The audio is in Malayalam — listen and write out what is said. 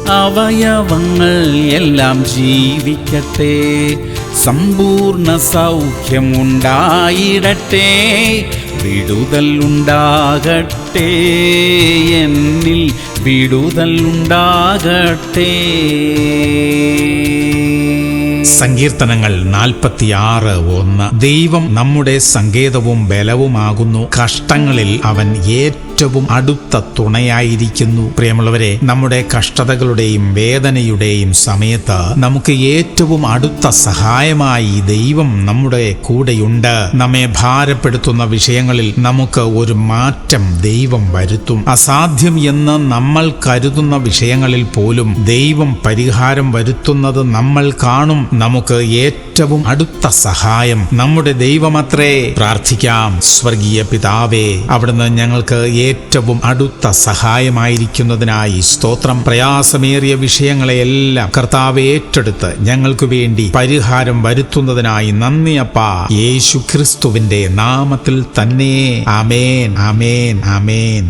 അവയവങ്ങൾ എല്ലാം ജീവിക്കട്ടെ, സമ്പൂർണ്ണ സൗഖ്യം ഉണ്ടായിടട്ടെ, വിടുതൽ ഉണ്ടാകട്ടെ, എന്നിൽ വിടുതൽ ഉണ്ടാകട്ടെ. സങ്കീർത്തനങ്ങൾ 46:1. ദൈവം നമ്മുടെ സങ്കേതവും ബലവുമാകുന്നു, കഷ്ടങ്ങളിൽ അവൻ ഏറ്റവും അടുത്ത തുണയായിരിക്കുന്നു. പ്രിയമുള്ളവരെ, നമ്മുടെ കഷ്ടതകളുടെയും വേദനയുടെയും സമയത്ത് നമുക്ക് ഏറ്റവും അടുത്ത സഹായമായി ദൈവം നമ്മുടെ കൂടെയുണ്ട്. നമ്മെ ഭാരപ്പെടുത്തുന്ന വിഷയങ്ങളിൽ നമുക്ക് ഒരു മാറ്റം ദൈവം വരുത്തും. അസാധ്യം എന്ന് നമ്മൾ കരുതുന്ന വിഷയങ്ങളിൽ പോലും ദൈവം പരിഹാരം വരുത്തുന്നത് നമ്മൾ കാണും. നമുക്ക് ഏറ്റവും അടുത്ത സഹായം നമ്മുടെ ദൈവമത്രേ. പ്രാർത്ഥിക്കാം. സ്വർഗീയ പിതാവേ, അവിടുന്ന് ഞങ്ങൾക്ക് ഏറ്റവും അടുത്ത സഹായമായിരിക്കുന്നതിനായി സ്തോത്രം. പ്രയാസമേറിയ വിഷയങ്ങളെയെല്ലാം കർത്താവേ ഏറ്റെടുത്ത് ഞങ്ങൾക്ക് വേണ്ടി പരിഹാരം വരുത്തുന്നതിനായി നന്ദി അപ്പാ. യേശു ക്രിസ്തുവിന്റെ നാമത്തിൽ തന്നെ. ആമേൻ, ആമേൻ, ആമേൻ.